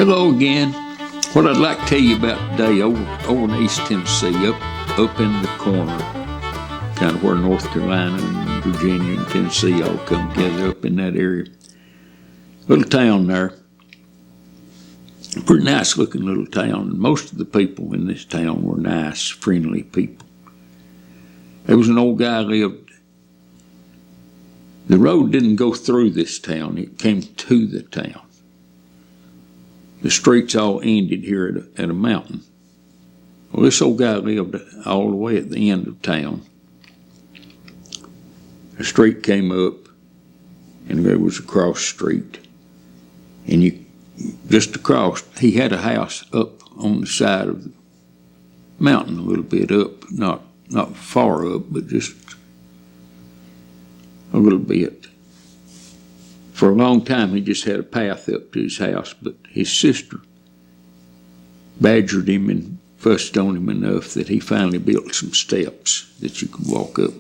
Hello again. What I'd like to tell you about today, over in East Tennessee, up in the corner, kind of where North Carolina and Virginia and Tennessee all come together, up in that area. Little town there. Pretty nice looking little town. Most of the people in this town were nice, friendly people. There was an old guy lived. The road didn't go through this town, it came to the town. The streets all ended here at a mountain. Well, this old guy lived all the way at the end of town. A street came up, and there was a cross street. And just across, he had a house up on the side of the mountain, a little bit up, not far up, but just a little bit. For a long time, he just had a path up to his house, but his sister badgered him and fussed on him enough that he finally built some steps that you could walk up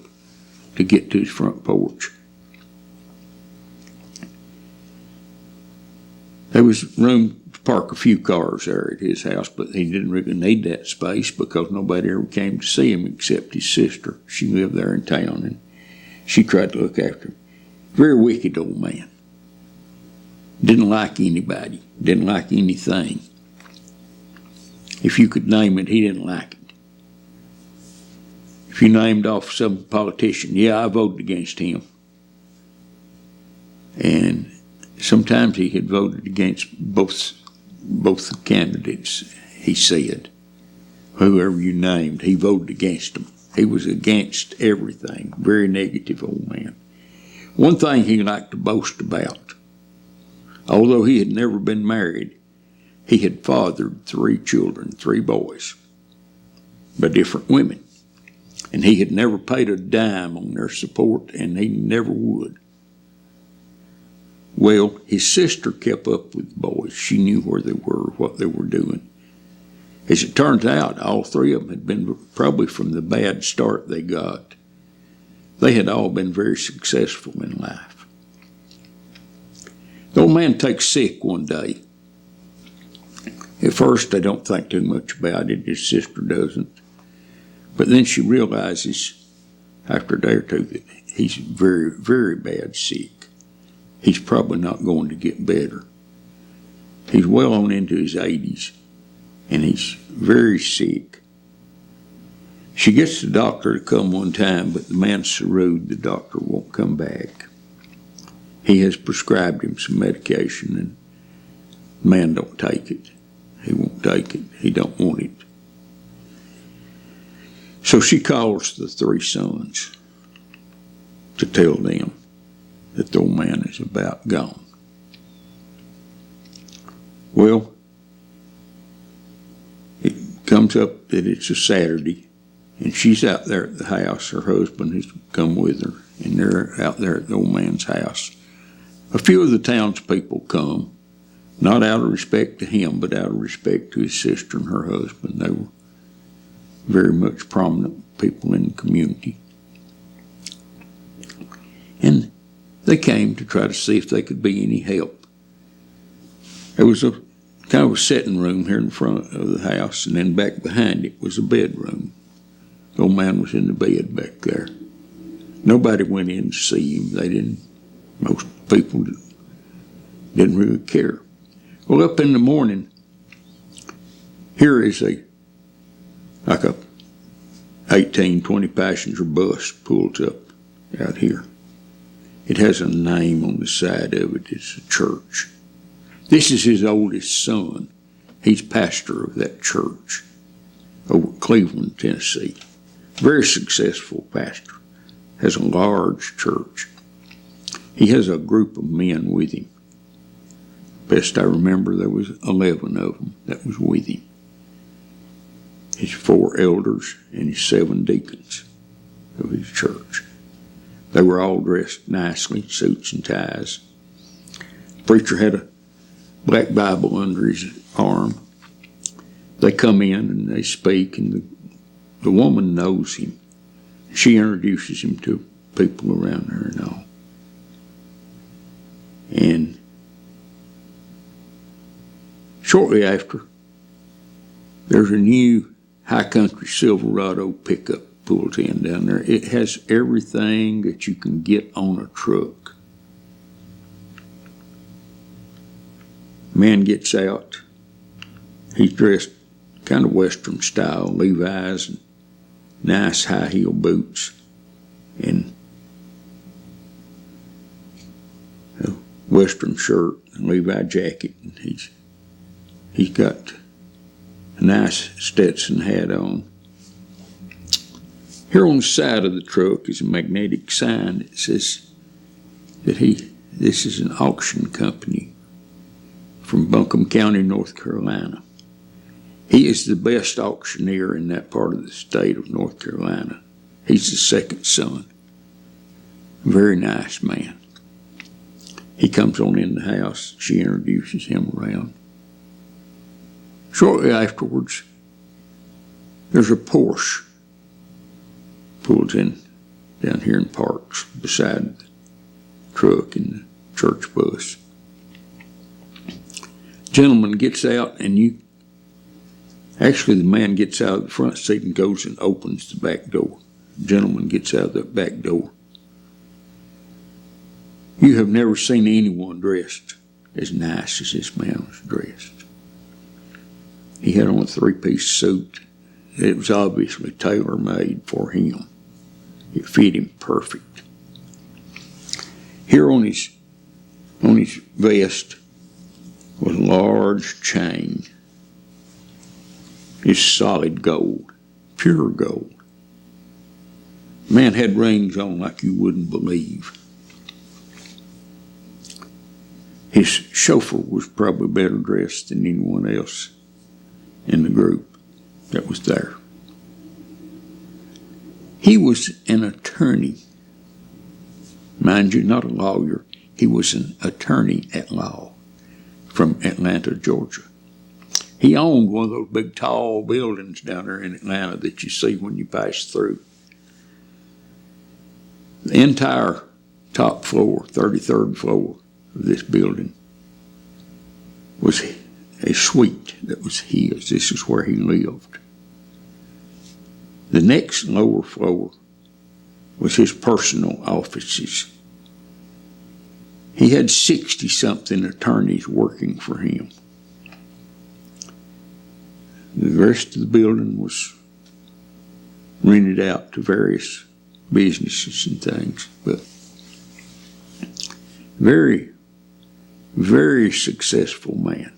to get to his front porch. There was room to park a few cars there at his house, but he didn't really need that space because nobody ever came to see him except his sister. She lived there in town, and she tried to look after him. Very wicked old man. Didn't like anybody, didn't like anything. If you could name it, he didn't like it. If you named off some politician, yeah, I voted against him. And sometimes he had voted against both the candidates, he said. Whoever you named, he voted against them. He was against everything. Very negative old man. One thing he liked to boast about, although he had never been married, he had fathered 3 children, 3 boys, by different women. And he had never paid a dime on their support, and he never would. Well, his sister kept up with the boys. She knew where they were, what they were doing. As it turns out, all 3 of them had been, probably from the bad start they got, they had all been very successful in life. The old man takes sick one day. At first, they don't think too much about it. His sister doesn't. But then she realizes, after a day or two, that he's very, very bad sick. He's probably not going to get better. He's well on into his 80s, and he's very sick. She gets the doctor to come one time, but the man's so rude, the doctor won't come back. He has prescribed him some medication, and the man don't take it. He won't take it. He don't want it. So she calls the 3 sons to tell them that the old man is about gone. Well, it comes up that it's a Saturday, and she's out there at the house. Her husband has come with her, and they're out there at the old man's house. A few of the townspeople come, not out of respect to him, but out of respect to his sister and her husband. They were very much prominent people in the community. And they came to try to see if they could be any help. There was a kind of a sitting room here in front of the house, and then back behind it was a bedroom. The old man was in the bed back there. Nobody went in to see him. Most people didn't really care. Well, up in the morning, here is like a 18, 20 passenger bus pulls up out here. It has a name on the side of it. It's a church. This is his oldest son. He's pastor of that church over Cleveland, Tennessee. Very successful pastor. Has a large church. He has a group of men with him. Best I remember, there was 11 of them that was with him. His 4 elders and his 7 deacons of his church. They were all dressed nicely, suits and ties. The preacher had a black Bible under his arm. They come in and they speak, and the woman knows him. She introduces him to people around her and all. And Shortly after, there's a new high country Silverado pickup pulled in down there. It has everything that you can get on a truck. Man gets out. He's dressed kind of Western style, Levi's and nice high heel boots and a Western shirt and Levi jacket. And he's got a nice Stetson hat on. Here on the side of the truck is a magnetic sign that says that this is an auction company from Buncombe County, North Carolina. He is the best auctioneer in that part of the state of North Carolina. He's the second son. Very nice man. He comes on in the house. She introduces him around. Shortly afterwards, there's a Porsche pulled in down here and parks beside the truck in the church bus. Gentleman gets out, and actually the man gets out of the front seat and goes and opens the back door. The gentleman gets out of the back door. You have never seen anyone dressed as nice as this man was dressed. He had on a three-piece suit. It was obviously tailor-made for him. It fit him perfect. Here on his vest was a large chain. It's solid gold, pure gold. Man had rings on like you wouldn't believe. His chauffeur was probably better dressed than anyone else in the group that was there. He was an attorney. Mind you, not a lawyer. He was an attorney at law from Atlanta, Georgia. He owned one of those big tall buildings down there in Atlanta that you see when you pass through. The entire top floor, 33rd floor of this building was a suite that was his. This is where he lived. The next lower floor was his personal offices. He had 60-something attorneys working for him. The rest of the building was rented out to various businesses and things, but very, very successful man.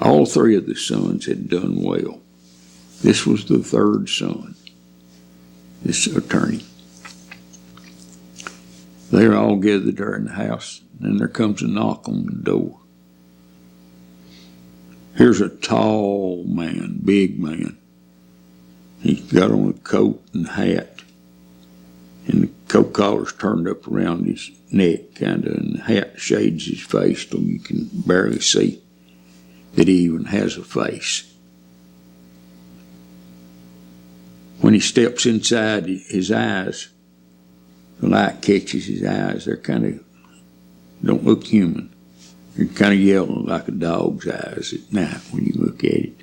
All three of the sons had done well. This was the third son, this attorney. They're all gathered there in the house, and then there comes a knock on the door. Here's a tall man, big man. He's got on a coat and hat, and the coat collar's turned up around his neck, kind of, and the hat shades his face so you can barely see that he even has a face. When he steps inside, his eyes, the light catches his eyes. They're kind of, don't look human. They're kind of yellow like a dog's eyes at night when you look at it.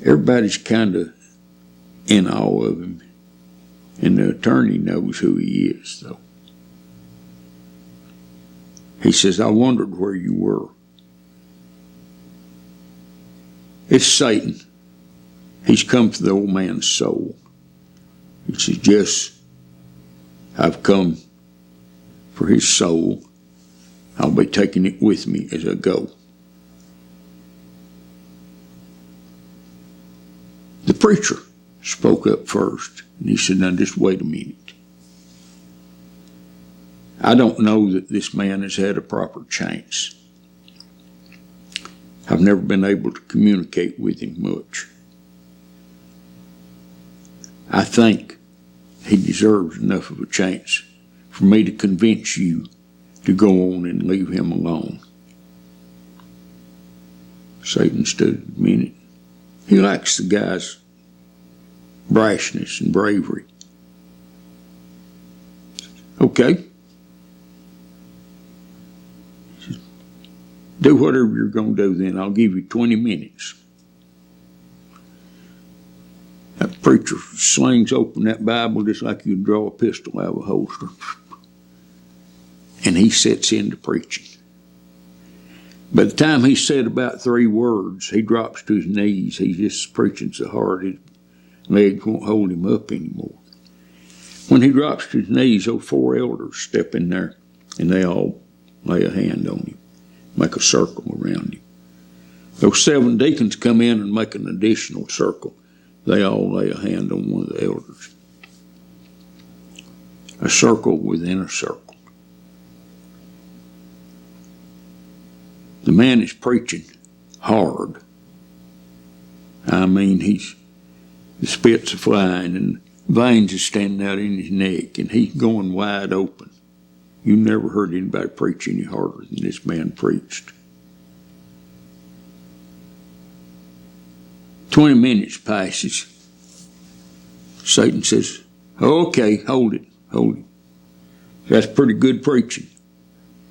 Everybody's kind of in awe of him, and the attorney knows who he is, though. He says, I wondered where you were. It's Satan. He's come for the old man's soul. He says, yes, I've come for his soul. I'll be taking it with me as I go. The preacher spoke up first, and he said, now just wait a minute. I don't know that this man has had a proper chance. I've never been able to communicate with him much. I think he deserves enough of a chance for me to convince you to go on and leave him alone. Satan stood a minute. He likes the guy's brashness and bravery. Okay, Do whatever you're going to do then. I'll give you 20 minutes. That preacher slings open that Bible just like you'd draw a pistol out of a holster. And he sets into preaching. By the time he said about 3 words, he drops to his knees. He's just preaching so hard his legs won't hold him up anymore. When he drops to his knees, those 4 elders step in there and they all lay a hand on him, make a circle around him. Those 7 deacons come in and make an additional circle. They all lay a hand on one of the elders. A circle within a circle. The man is preaching hard. I mean, the spits are flying and veins are standing out in his neck and he's going wide open. You never heard anybody preach any harder than this man preached. 20 minutes passes. Satan says, okay, hold it. That's pretty good preaching.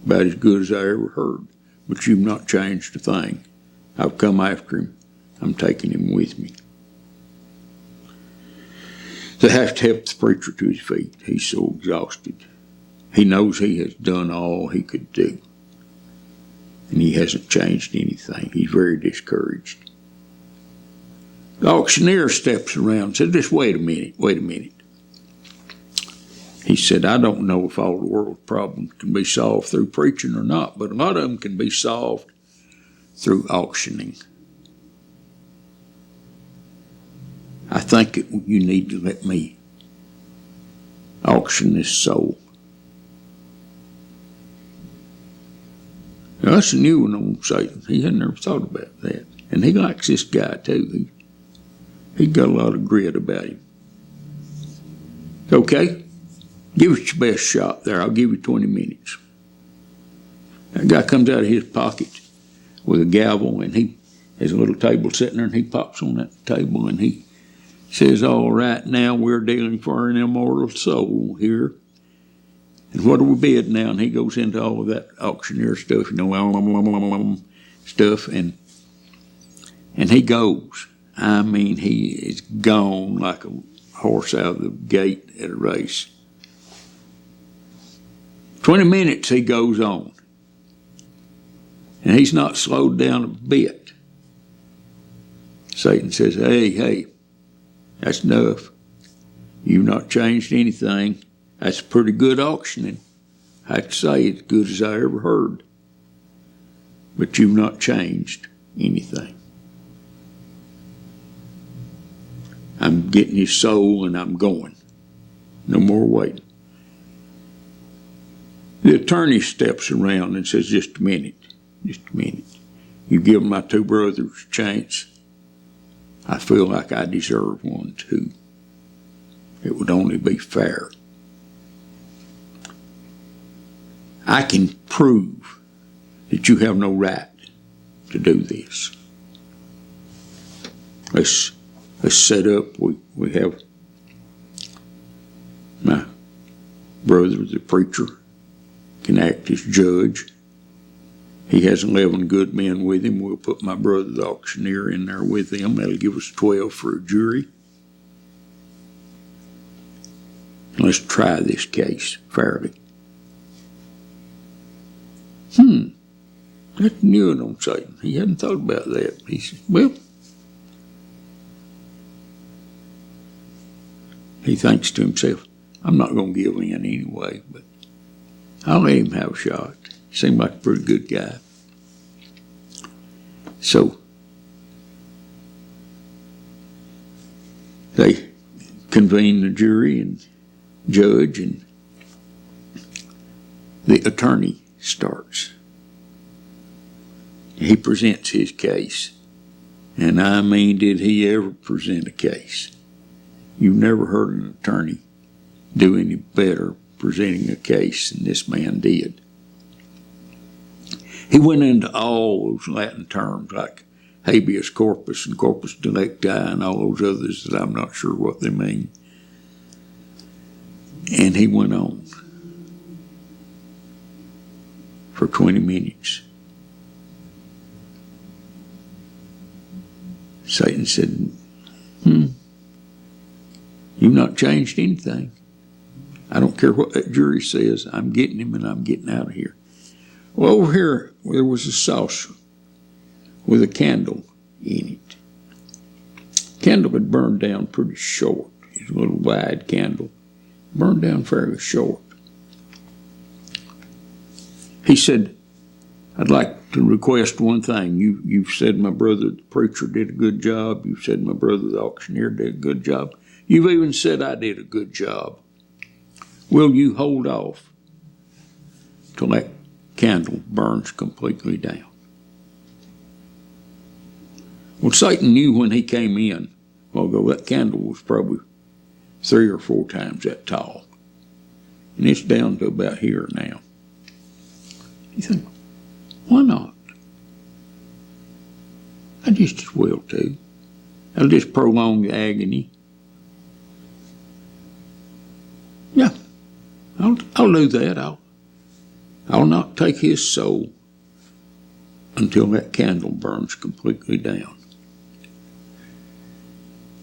About as good as I ever heard. But you've not changed a thing. I've come after him. I'm taking him with me. They have to help the preacher to his feet. He's so exhausted. He knows he has done all he could do. And he hasn't changed anything. He's very discouraged. The auctioneer steps around and said, just wait a minute. He said, I don't know if all the world's problems can be solved through preaching or not, but a lot of them can be solved through auctioning. I think you need to let me auction this soul. Now, that's a new one on Satan. He had never thought about that. And he likes this guy too. He got a lot of grit about him. Okay, give it your best shot there. I'll give you 20 minutes. That guy comes out of his pocket with a gavel, and he has a little table sitting there, and he pops on that table, and he says, all right, now we're dealing for an immortal soul here. And what do we bid now? And he goes into all of that auctioneer stuff, stuff, and he goes. I mean, he is gone like a horse out of the gate at a race. 20 minutes he goes on. And he's not slowed down a bit. Satan says, hey, that's enough. You've not changed anything. That's pretty good auctioning. I have to say, as good as I ever heard. But you've not changed anything. I'm getting his soul and I'm going. No more waiting. The attorney steps around and says, just a minute. You give my 2 brothers a chance. I feel like I deserve one too. It would only be fair. I can prove that you have no right to do this. Let's set up. We have my brother, the preacher, can act as judge. He has 11 good men with him. We'll put my brother, the auctioneer, in there with him. That'll give us 12 for a jury. And let's try this case fairly. That's new on Satan. He hadn't thought about that. He said, well, he thinks to himself, I'm not going to give in anyway, but I'll let him have a shot. He seemed like a pretty good guy. So they convene the jury and judge, and the attorney starts. He presents his case. And I mean, did he ever present a case? You've never heard an attorney do any better presenting a case than this man did. He went into all those Latin terms like habeas corpus and corpus delicti and all those others that I'm not sure what they mean. And he went on for 20 minutes. Satan said, you've not changed anything. I don't care what that jury says. I'm getting him and I'm getting out of here. Well, over here, there was a saucer with a candle in it. Candle had burned down pretty short. It was a little wide candle. Burned down fairly short. He said, I'd like to request one thing. You've said my brother the preacher did a good job. You've said my brother the auctioneer did a good job. You've even said I did a good job. Will you hold off till that candle burns completely down? Well, Satan knew when he came in, although that candle was probably 3 or 4 times that tall. And it's down to about here now. He said, why not? I just as well too. I'll just prolong the agony. Yeah, I'll do that. I'll not take his soul until that candle burns completely down.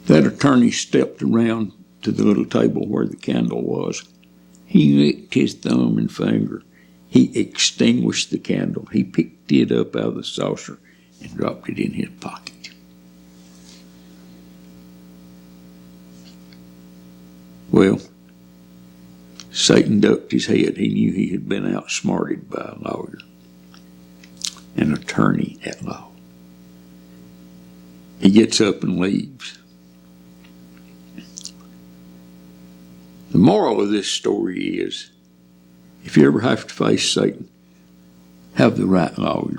That attorney stepped around to the little table where the candle was. He licked his thumb and finger. He extinguished the candle. He picked it up out of the saucer and dropped it in his pocket. Well, Satan ducked his head. He knew he had been outsmarted by a lawyer, an attorney at law. He gets up and leaves. The moral of this story is, if you ever have to face Satan, have the right lawyer.